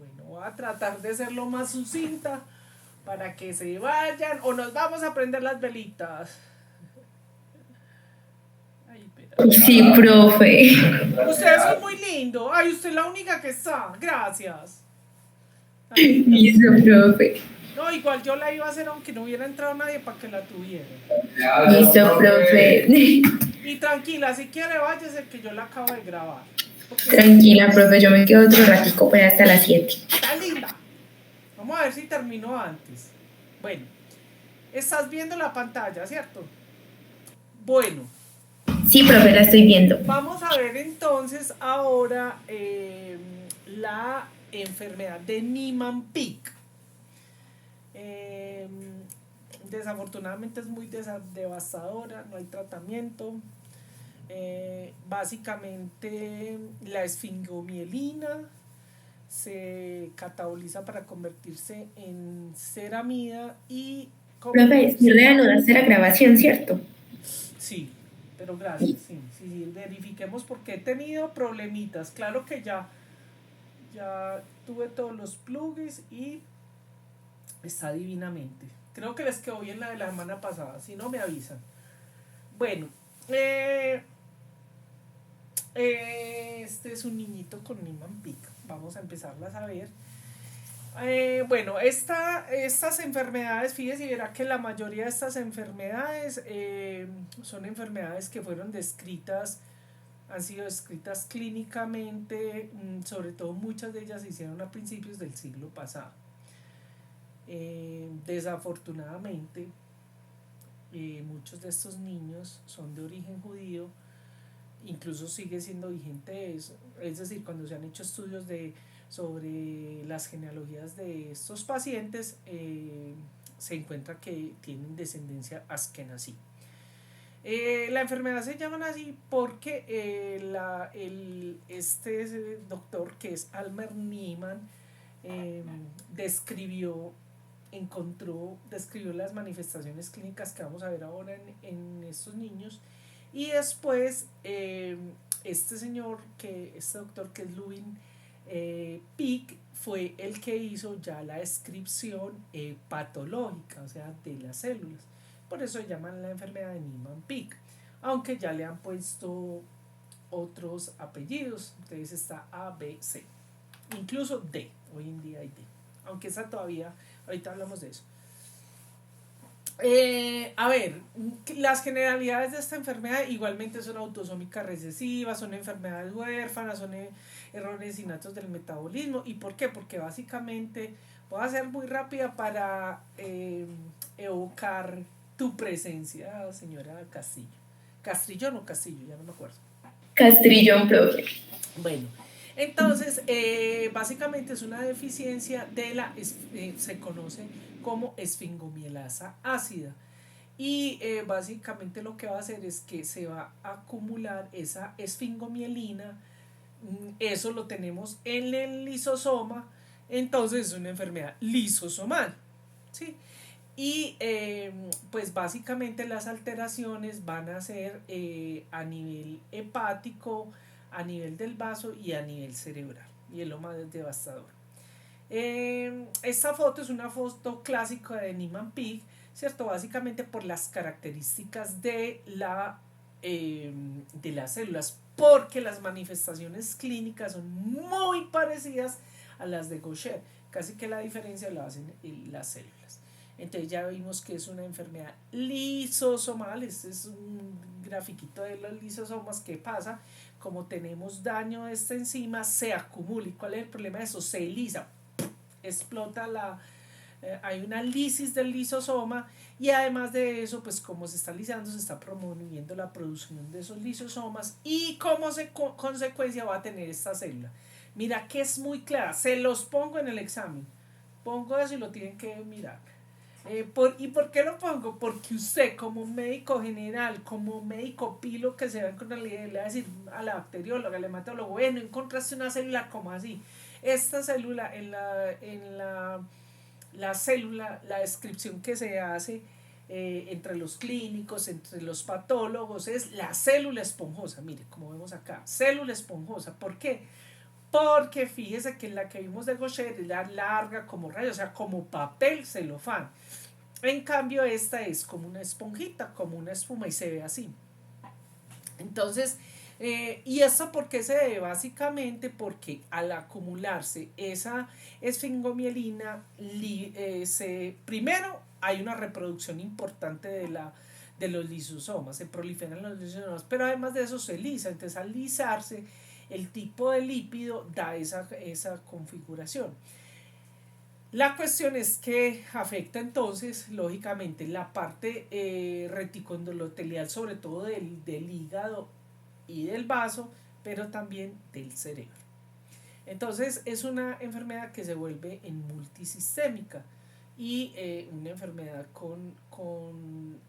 Bueno, voy a tratar de ser lo más sucinta para que se vayan o nos vamos a prender las velitas. Ay, Sí, profe. ustedes son muy lindos. Ay, usted es la única que está. Gracias. Tan linda. Listo, profe. No, igual yo la iba a hacer aunque no hubiera entrado nadie para que la tuvieran. Listo, profe. Y tranquila, si quiere váyase que yo la acabo de grabar. Porque está linda. Tranquila, profe, yo me quedo otro ratico pues hasta las 7. Está linda. Vamos a ver si terminó antes. Bueno, estás viendo la pantalla, ¿cierto? Bueno, Sí, profe, la estoy viendo. vamos a ver entonces ahora la enfermedad de Niemann-Pick. Eh, Desafortunadamente es muy devastadora, no hay tratamiento. Básicamente la esfingomielina se cataboliza para convertirse en ceramida y Profe, si convertirse... reanudaste la grabación, ¿cierto? Sí, pero gracias, sí, sí, sí, verifiquemos porque he tenido problemitas. Claro que ya tuve todos los plugins y está divinamente. Creo que les quedó bien la de la semana pasada, si no me avisan. Bueno, eh, este es un niñito con Niemann-Pick. Vamos a empezarlas a ver. Bueno, estas enfermedades, fíjese y verá que la mayoría de estas enfermedades son enfermedades que fueron descritas, han sido descritas clínicamente, sobre todo muchas de ellas se hicieron a principios del siglo pasado. Desafortunadamente, muchos de estos niños son de origen judío, incluso sigue siendo vigente eso, es decir, cuando se han hecho estudios sobre las genealogías de estos pacientes, se encuentra que tienen descendencia askenazí. La enfermedad se llama así porque este doctor, que es Almer Niemann, describió las manifestaciones clínicas que vamos a ver ahora en estos niños. Y después este doctor que es Lubin Pick, fue el que hizo ya la descripción patológica, o sea, de las células. Por eso se llaman la enfermedad de Niemann-Pick, aunque ya le han puesto otros apellidos. Entonces está A, B, C, incluso D, hoy en día hay D, aunque esa todavía, ahorita hablamos de eso. A ver, las generalidades de esta enfermedad igualmente son autosómicas recesivas, son enfermedades huérfanas, son errores innatos del metabolismo. ¿Y por qué? Porque básicamente voy a ser muy rápida para evocar tu presencia, señora Castillo. Castrillón o Castillo, ya no me acuerdo. Castrillón, profe. Bueno, entonces, básicamente es una deficiencia se conoce como esfingomielasa ácida. Y básicamente lo que va a hacer es que se va a acumular esa esfingomielina. Eso lo tenemos en el lisosoma. Entonces es una enfermedad lisosomal, ¿sí? Y pues básicamente las alteraciones van a ser a nivel hepático, a nivel del vaso y a nivel cerebral. Y es lo más devastador. Esta foto es una foto clásica de Niemann-Pick, ¿cierto? Básicamente por las características de las células, porque las manifestaciones clínicas son muy parecidas a las de Gaucher. Casi que la diferencia la hacen las células. Entonces ya vimos que es una enfermedad lisosomal. Este es un grafiquito de los lisosomas. ¿Qué pasa? Como tenemos daño de esta enzima, se acumula. ¿Y cuál es el problema de eso? Se lisa, explota hay una lisis del lisosoma, y además de eso, pues como se está lisando, se está promoviendo la producción de esos lisosomas, y como consecuencia va a tener esta célula. Mira que es muy clara, se los pongo en el examen, pongo eso y lo tienen que mirar. ¿Y por qué lo pongo? Porque usted, como médico general, como médico pilo que se ve con realidad, le va a decir a la bacterióloga, al hematólogo, bueno, encontraste una célula como así. Esta célula, la célula, la descripción que se hace entre los clínicos, entre los patólogos, es la célula esponjosa. Mire, como vemos acá, célula esponjosa. ¿Por qué? porque fíjese que la que vimos de Gaucher es la larga como rayo, o sea, como papel celofán. En cambio, esta es como una esponjita, como una espuma y se ve así. Entonces, ¿y eso por qué se debe? Básicamente porque al acumularse esa esfingomielina, primero hay una reproducción importante de los lisosomas, se proliferan los lisosomas, pero además de eso se lisa, entonces al lisarse el tipo de lípido da esa configuración. La cuestión es que afecta entonces, lógicamente, la parte reticondotelial, sobre todo del hígado y del vaso, pero también del cerebro. Entonces es una enfermedad que se vuelve en multisistémica y una enfermedad con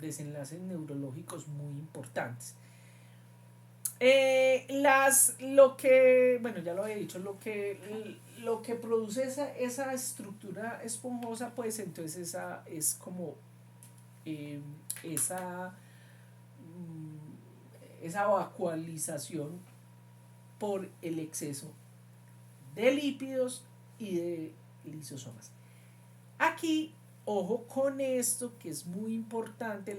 desenlaces neurológicos muy importantes. Lo que, bueno, ya lo había dicho, lo que produce esa estructura esponjosa, pues entonces esa es como eh, esa, esa vacuolización por el exceso de lípidos y de lisosomas. Aquí, ojo con esto, que es muy importante,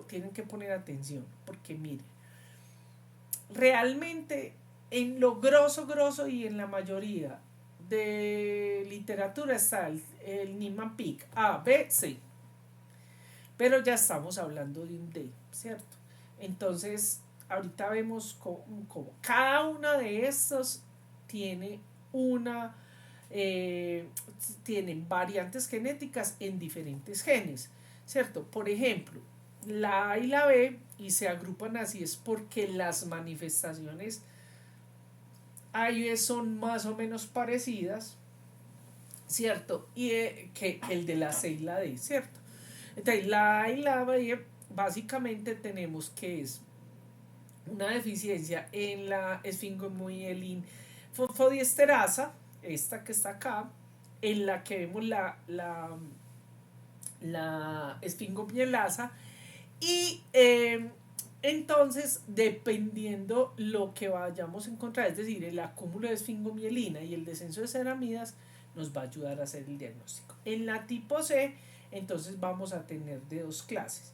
tienen que poner atención, porque miren, realmente en lo grosso y en la mayoría de literatura está el Niemann-Pick A, B, C, pero ya estamos hablando de un D, ¿cierto? Entonces, ahorita vemos cómo cada una de estos tiene una tienen variantes genéticas en diferentes genes, ¿cierto? Por ejemplo, la A y la B, y se agrupan así, es porque las manifestaciones A y B son más o menos parecidas, ¿cierto? Y que el de la C y la D, ¿cierto? Entonces, la A y la B, básicamente tenemos que es una deficiencia en la esfingomielin fosfodiesterasa, esta que está acá, en la que vemos la esfingomielasa, y entonces, dependiendo lo que vayamos a encontrar, es decir, el acúmulo de esfingomielina y el descenso de ceramidas, nos va a ayudar a hacer el diagnóstico. En la tipo C, entonces vamos a tener de dos clases.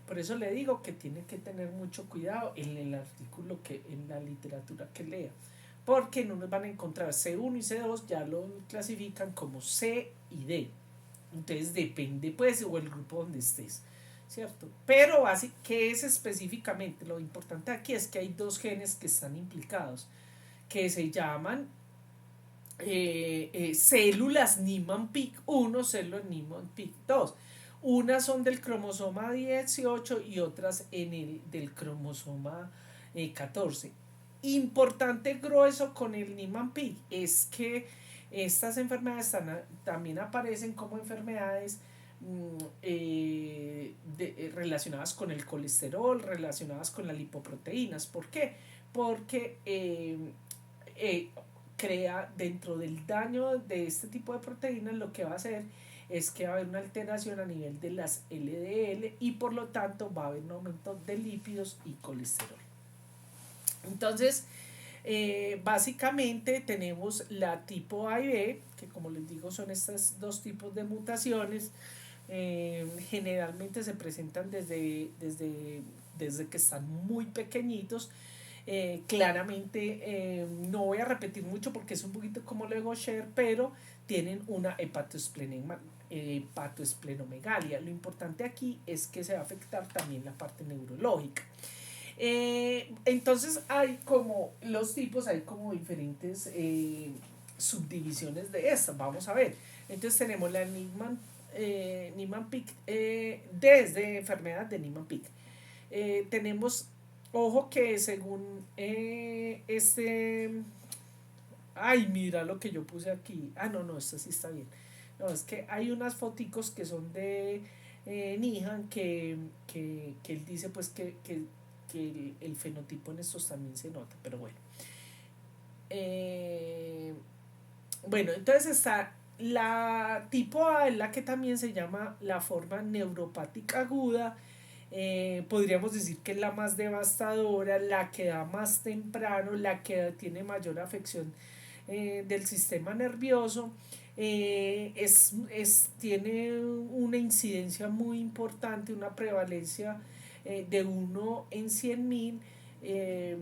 Por eso le digo que tiene que tener mucho cuidado en el artículo en la literatura que lea. Porque no nos van a encontrar C1 y C2, ya lo clasifican como C y D. Entonces depende, pues, o el grupo donde estés, ¿cierto? Pero así, ¿qué es específicamente? Lo importante aquí es que hay dos genes que están implicados, que se llaman células Niemann-Pick 1, células Niemann-Pick 2. Unas son del cromosoma 18 y otras del cromosoma 14. Importante grueso con el Niemann-Pick es que estas enfermedades también aparecen como enfermedades relacionadas con el colesterol, relacionadas con las lipoproteínas. ¿Por qué? Porque crea dentro del daño de este tipo de proteínas, lo que va a hacer es que va a haber una alteración a nivel de las LDL y por lo tanto va a haber un aumento de lípidos y colesterol. Entonces, básicamente tenemos la tipo A y B, que como les digo son estos dos tipos de mutaciones. Generalmente se presentan desde que están muy pequeñitos. Claramente no voy a repetir mucho porque es un poquito como lo de Gaucher, pero tienen una hepatoesplenomegalia. Lo importante aquí es que se va a afectar también la parte neurológica. Entonces hay como los tipos, hay como diferentes subdivisiones de estas. Vamos a ver. Entonces tenemos la Niemann-Pick, desde enfermedad de Niemann-Pick. Tenemos, ojo que según ay, mira lo que yo puse aquí. Ah, no, esto sí está bien. No, es que hay unas foticos que son de Nihan que él dice pues que el fenotipo en estos también se nota, pero bueno. Bueno, entonces está la tipo A, es la que también se llama la forma neuropática aguda, Podríamos decir que es la más devastadora, la que da más temprano, la que tiene mayor afección del sistema nervioso. Tiene una incidencia muy importante, una prevalencia de 1 en 100.000, eh,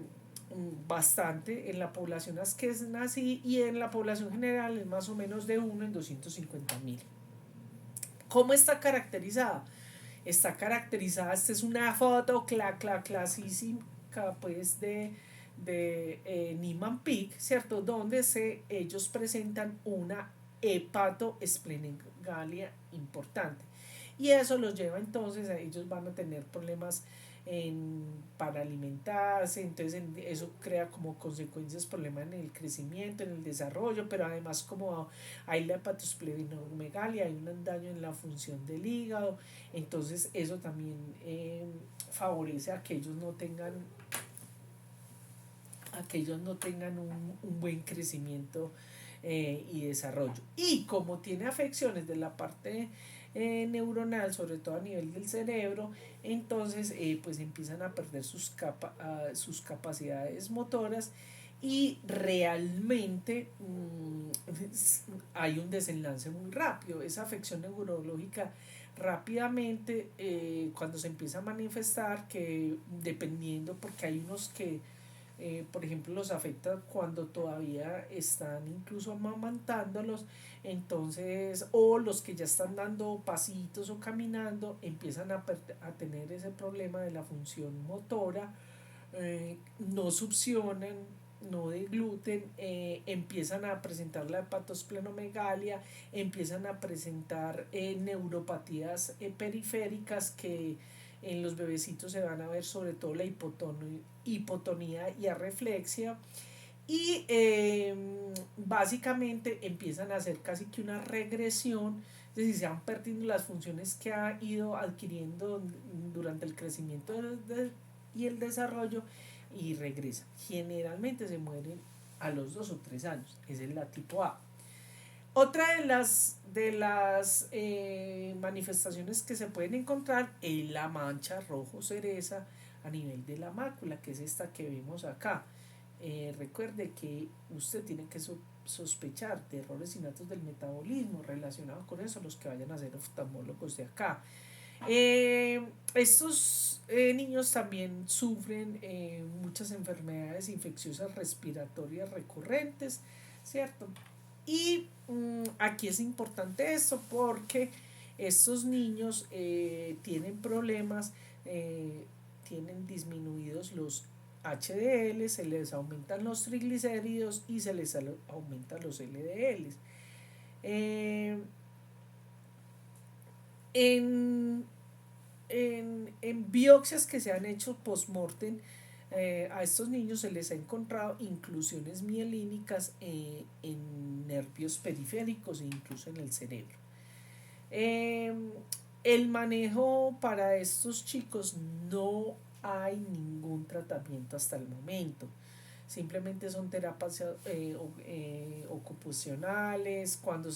bastante en la población que es así, y en la población general es más o menos de 1 en 250.000. ¿Cómo está caracterizada? Está caracterizada, esta es una foto clasísima pues de Niemann-Pick, ¿cierto? Donde ellos presentan una hepatoesplenomegalia importante. Y eso los lleva entonces a ellos van a tener problemas para alimentarse, entonces eso crea como consecuencias problemas en el crecimiento, en el desarrollo, pero además como hay la hepatosplenomegalia, hay un daño en la función del hígado, entonces eso también favorece a que ellos no tengan un buen crecimiento y desarrollo. Y como tiene afecciones de la parte neuronal, sobre todo a nivel del cerebro, entonces pues empiezan a perder sus capacidades motoras y realmente hay un desenlace muy rápido. Esa afección neurológica rápidamente, cuando se empieza a manifestar, que dependiendo, porque hay unos que por ejemplo los afecta cuando todavía están incluso amamantándolos, entonces, o los que ya están dando pasitos o caminando empiezan a tener ese problema de la función motora, no succionan, no degluten, empiezan a presentar la hepatosplenomegalia, empiezan a presentar neuropatías periféricas que en los bebecitos se van a ver, sobre todo la hipotonía y arreflexia, y básicamente empiezan a hacer casi que una regresión, es decir, se van perdiendo las funciones que ha ido adquiriendo durante el crecimiento y el desarrollo, y regresan. Generalmente se mueren a los 2 o 3 años. Esa es la tipo A. Otra de las manifestaciones que se pueden encontrar es la mancha rojo cereza a nivel de la mácula, que es esta que vemos acá. Recuerde que usted tiene que sospechar de errores innatos del metabolismo relacionados con eso, los que vayan a ser oftalmólogos de acá. Estos niños también sufren muchas enfermedades infecciosas respiratorias recurrentes, ¿cierto? Y aquí es importante esto porque estos niños tienen problemas, tienen disminuidos los HDL, se les aumentan los triglicéridos y se les aumentan los LDL. Eh, en, en biopsias que se han hecho post-mortem, a estos niños se les ha encontrado inclusiones mielínicas en nervios periféricos e incluso en el cerebro. Eh, el manejo para estos chicos, no hay ningún tratamiento hasta el momento. Simplemente son terapias ocupacionales. Cuando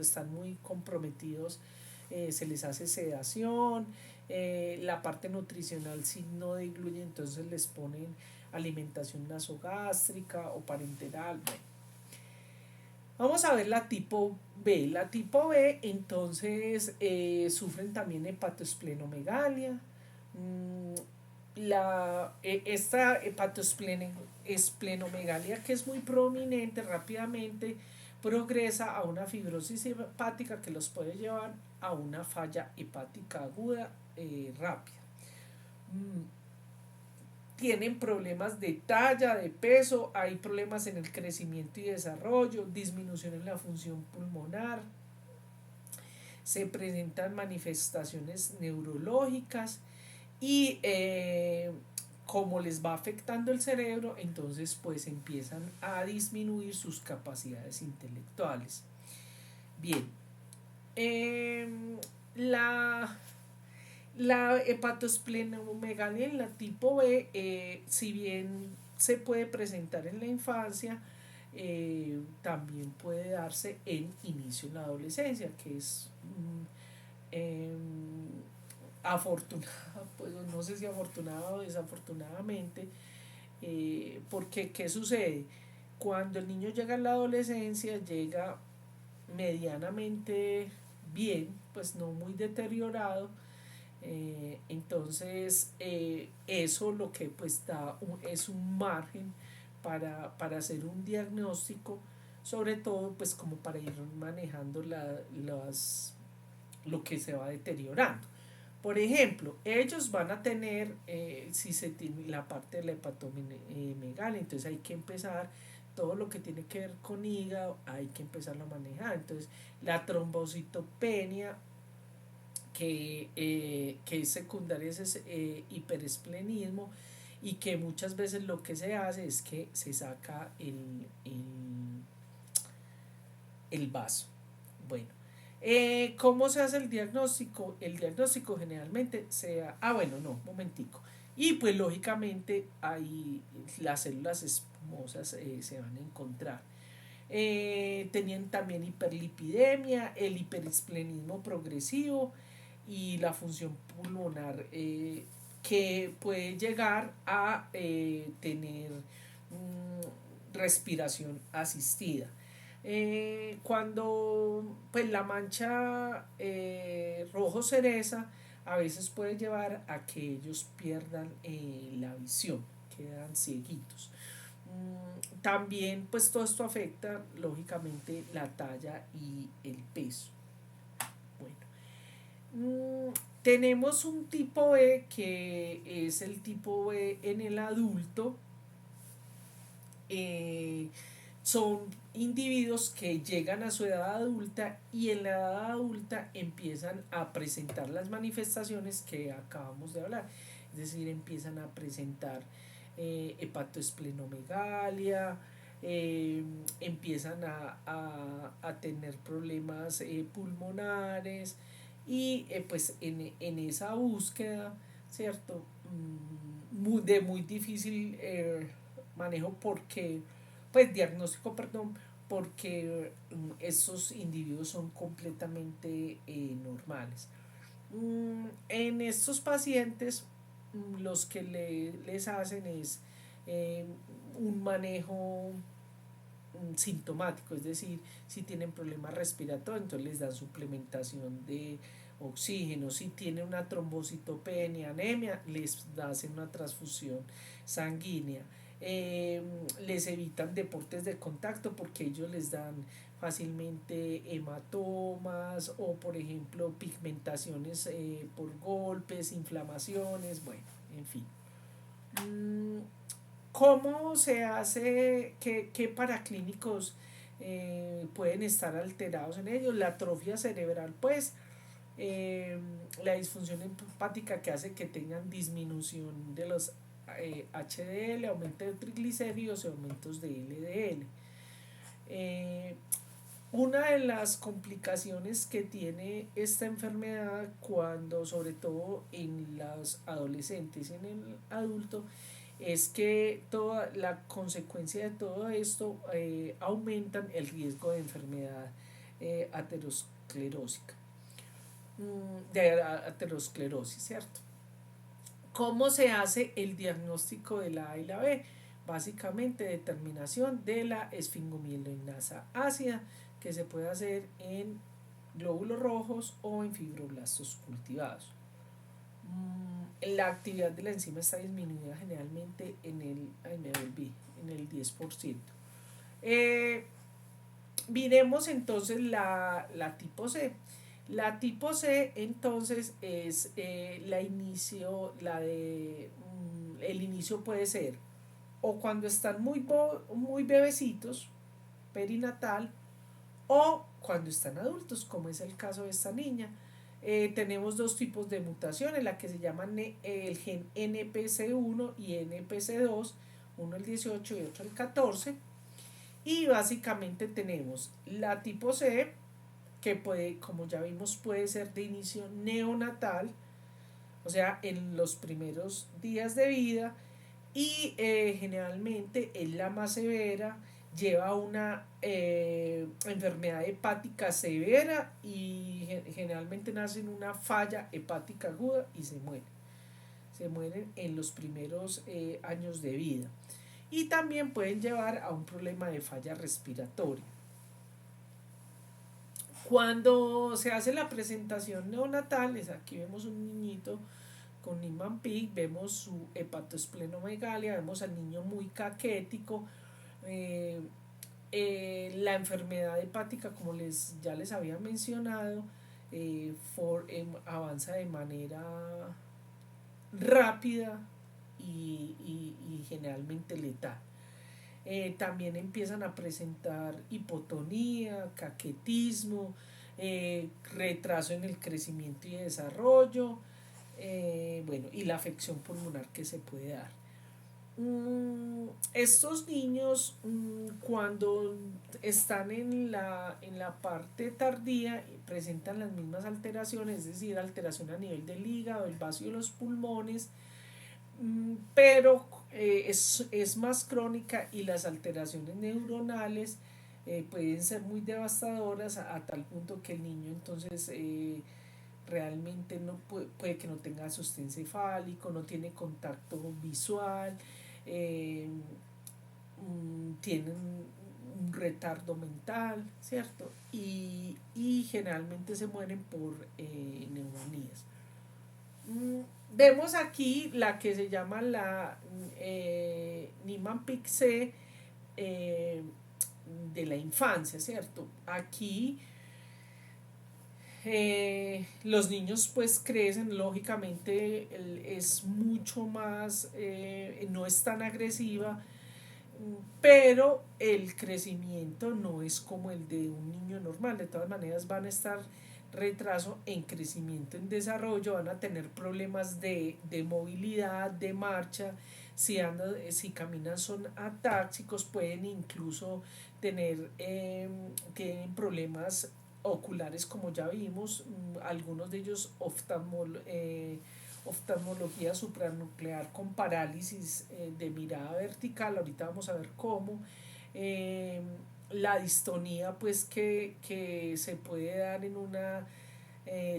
están muy comprometidos, se les hace sedación. La parte nutricional, si no diluye, entonces les ponen alimentación nasogástrica o parenteral. Vamos a ver la tipo B. La tipo B, entonces, sufren también hepatosplenomegalia. Esta hepatosplenomegalia, que es muy prominente, rápidamente progresa a una fibrosis hepática que los puede llevar a una falla hepática aguda rápida. Tienen problemas de talla, de peso, hay problemas en el crecimiento y desarrollo, disminución en la función pulmonar, se presentan manifestaciones neurológicas y como les va afectando el cerebro, entonces pues empiezan a disminuir sus capacidades intelectuales. Bien, la hepatosplenomegalia en la tipo B, si bien se puede presentar en la infancia, también puede darse en inicio en la adolescencia, que es afortunada, pues no sé si afortunada o desafortunadamente, porque ¿qué sucede? Cuando el niño llega a la adolescencia, llega medianamente bien, pues no muy deteriorado, entonces eso lo que pues es un margen para hacer un diagnóstico, sobre todo pues como para ir manejando lo que se va deteriorando. Por ejemplo, ellos van a tener, si se tiene la parte de la hepatomegalia, entonces hay que empezar todo lo que tiene que ver con hígado, hay que empezarlo a manejar. Entonces, la trombocitopenia, que es secundaria, es hiperesplenismo, y que muchas veces lo que se hace es que se saca el vaso. Bueno, ¿cómo se hace el diagnóstico? El diagnóstico generalmente sea, bueno, no, momentico. Y pues lógicamente ahí las células esponjosas se van a encontrar. Tenían también hiperlipidemia, el hiperesplenismo progresivo y la función pulmonar, que puede llegar a tener respiración asistida. Cuando pues la mancha rojo cereza a veces puede llevar a que ellos pierdan la visión, quedan cieguitos. También pues todo esto afecta lógicamente la talla y el peso. Bueno, tenemos un tipo B, que es el tipo B en el adulto. Son individuos que llegan a su edad adulta y en la edad adulta empiezan a presentar las manifestaciones que acabamos de hablar, es decir, empiezan a presentar hepatoesplenomegalia, empiezan a tener problemas pulmonares, y pues en esa búsqueda, ¿cierto? De muy difícil manejo, porque pues diagnóstico, perdón, porque esos individuos son completamente normales. En estos pacientes, los que les hacen es eh, un manejo sintomático, es decir, si tienen problemas respiratorios, entonces les dan suplementación de oxígeno. Si tienen una trombocitopenia, anemia, les hacen una transfusión sanguínea. Les evitan deportes de contacto porque ellos les dan fácilmente hematomas, o por ejemplo pigmentaciones por golpes, inflamaciones, bueno, en fin. ¿Cómo se hace? ¿Qué paraclínicos pueden estar alterados en ellos? La atrofia cerebral, pues, la disfunción hepática, que hace que tengan disminución de los HDL, aumento de triglicéridos y aumentos de LDL. Una de las complicaciones que tiene esta enfermedad, cuando sobre todo en los adolescentes y en el adulto, es que toda la consecuencia de todo esto aumentan el riesgo de enfermedad aterosclerósica, de aterosclerosis, ¿cierto? ¿Cómo se hace el diagnóstico de la A y la B? Básicamente determinación de la esfingomielinasa ácida, que se puede hacer en glóbulos rojos o en fibroblastos cultivados. La actividad de la enzima está disminuida generalmente en el 10%. Miremos entonces la tipo C. La tipo C entonces es el inicio puede ser o cuando están muy bebecitos, perinatal, o cuando están adultos, como es el caso de esta niña. Tenemos dos tipos de mutaciones, la que se llama el gen NPC1 y NPC2, uno el 18 y otro el 14. Y básicamente tenemos la tipo C, que puede, como ya vimos, puede ser de inicio neonatal, o sea, en los primeros días de vida, y generalmente es la más severa, lleva a una enfermedad hepática severa y generalmente nace en una falla hepática aguda y se muere. Se mueren en los primeros años de vida. Y también pueden llevar a un problema de falla respiratoria. Cuando se hace la presentación neonatal, aquí vemos un niñito con Niemann-Pick, vemos su hepatoesplenomegalia, vemos al niño muy caquético. eh, la enfermedad hepática, como ya les había mencionado, avanza de manera rápida y generalmente letal. También empiezan a presentar hipotonía, caquetismo, retraso en el crecimiento y desarrollo, bueno, y la afección pulmonar que se puede dar. Estos niños, cuando están en la parte tardía, presentan las mismas alteraciones, es decir, alteración a nivel del hígado, el vaso de los pulmones, pero es más crónica y las alteraciones neuronales pueden ser muy devastadoras a tal punto que el niño entonces realmente no puede que no tenga sostén cefálico, no tiene contacto visual, eh, tienen un retardo mental, ¿cierto? Y generalmente se mueren por neumonías. Vemos aquí la que se llama la Niemann-Pick C de la infancia, ¿cierto? Aquí los niños pues crecen, lógicamente es mucho más, no es tan agresiva, pero el crecimiento no es como el de un niño normal. De todas maneras van a estar retraso en crecimiento, en desarrollo, van a tener problemas de movilidad, de marcha, si caminan son atáxicos, pueden incluso tienen problemas oculares como ya vimos, algunos de ellos oftalmología supranuclear con parálisis de mirada vertical, ahorita vamos a ver cómo, eh, la distonía pues que se puede dar en una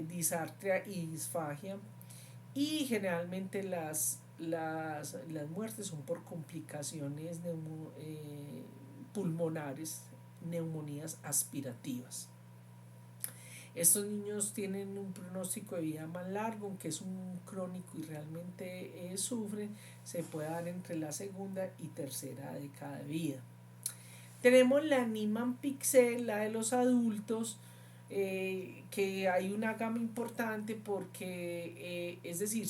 disartria y disfagia, y generalmente las muertes son por complicaciones pulmonares, neumonías aspirativas. Estos niños tienen un pronóstico de vida más largo, aunque es un crónico y realmente sufren, se puede dar entre la segunda y tercera década de vida. Tenemos la Niemann-Pick C, la de los adultos, que hay una gama importante porque, es decir,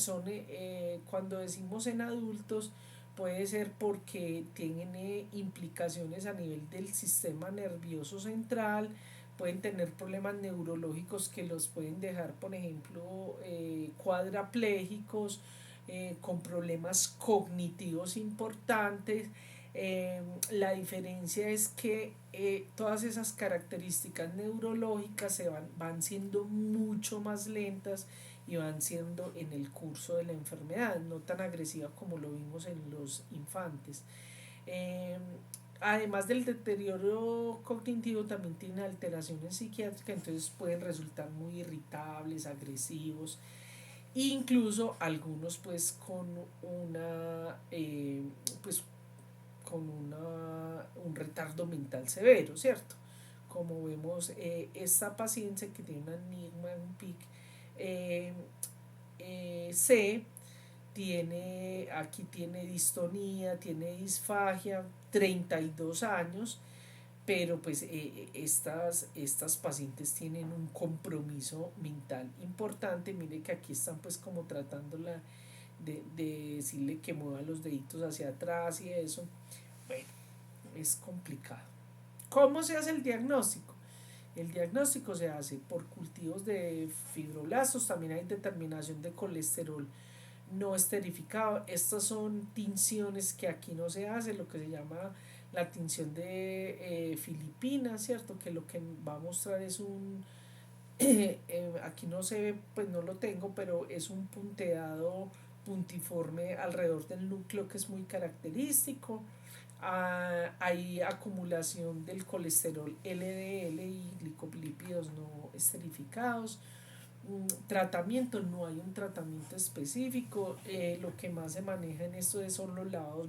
cuando decimos en adultos, puede ser porque tienen implicaciones a nivel del sistema nervioso central, pueden tener problemas neurológicos que los pueden dejar, por ejemplo, cuadraplégicos, con problemas cognitivos importantes. La diferencia es que todas esas características neurológicas van siendo mucho más lentas y van siendo en el curso de la enfermedad, no tan agresiva como lo vimos en los infantes. Eh, Además del deterioro cognitivo, también tienen alteraciones psiquiátricas, entonces pueden resultar muy irritables, agresivos, incluso algunos pues pues un retardo mental severo, ¿cierto? Como vemos, esta paciente que tiene una Niemann-Pick C, aquí tiene distonía, tiene disfagia, 32 años, pero pues estas pacientes tienen un compromiso mental importante. Mire que aquí están pues como tratándola de decirle que mueva los deditos hacia atrás y eso. Bueno, es complicado. ¿Cómo se hace el diagnóstico? El diagnóstico se hace por cultivos de fibroblastos, también hay determinación de colesterol no esterificado. Estas son tinciones que aquí no se hace, lo que se llama la tinción de Filipinas, ¿cierto? Que lo que va a mostrar es aquí no se ve, pues no lo tengo, pero es un punteado puntiforme alrededor del núcleo que es muy característico. Hay acumulación del colesterol LDL y glicolípidos no esterificados. Tratamiento, no hay un tratamiento específico. Lo que más se maneja en esto son los lavados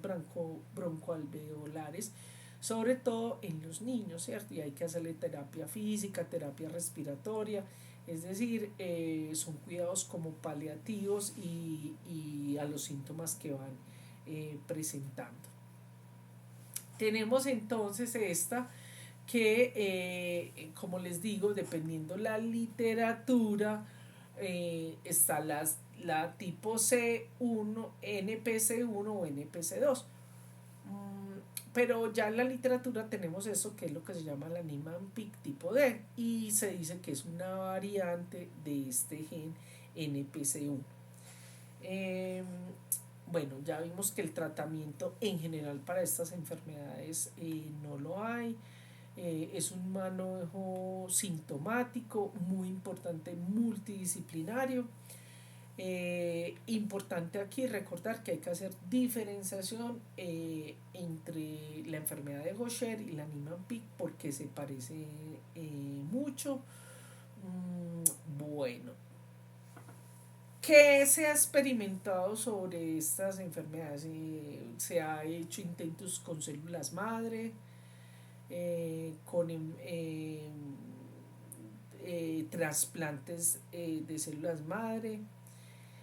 broncoalveolares, sobre todo en los niños, ¿cierto? Y hay que hacerle terapia física, terapia respiratoria, es decir, son cuidados como paliativos y a los síntomas que van presentando. Tenemos entonces esta que, como les digo, dependiendo la literatura, está la tipo C1, NPC1 o NPC2. Pero ya en la literatura tenemos eso que es lo que se llama la Niemann-Pick tipo D y se dice que es una variante de este gen NPC1. Eh, bueno, ya vimos que el tratamiento en general para estas enfermedades no lo hay. Es un manejo sintomático, muy importante, multidisciplinario. Importante aquí recordar que hay que hacer diferenciación entre la enfermedad de Gaucher y la Niemann-Pick porque se parece mucho. Bueno, ¿qué se ha experimentado sobre estas enfermedades? Se ha hecho intentos con células madre, con trasplantes de células madre,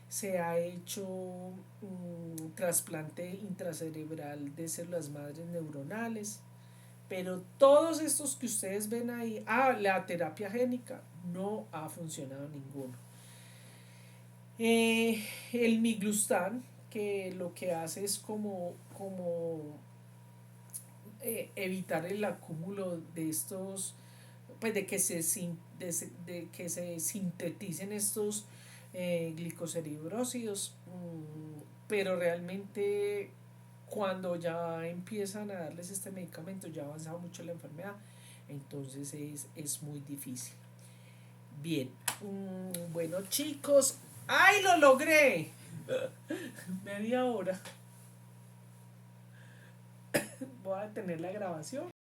se ha hecho un trasplante intracerebral de células madres neuronales, pero todos estos que ustedes ven ahí, la terapia génica, no ha funcionado ninguno. El miglustan, que lo que hace es como evitar el acúmulo de estos, pues de que se sinteticen estos glicocerebrósidos, pero realmente cuando ya empiezan a darles este medicamento ya ha avanzado mucho la enfermedad, entonces es muy difícil. Bien, bueno chicos, ¡ay, lo logré! Media hora. Voy a detener la grabación.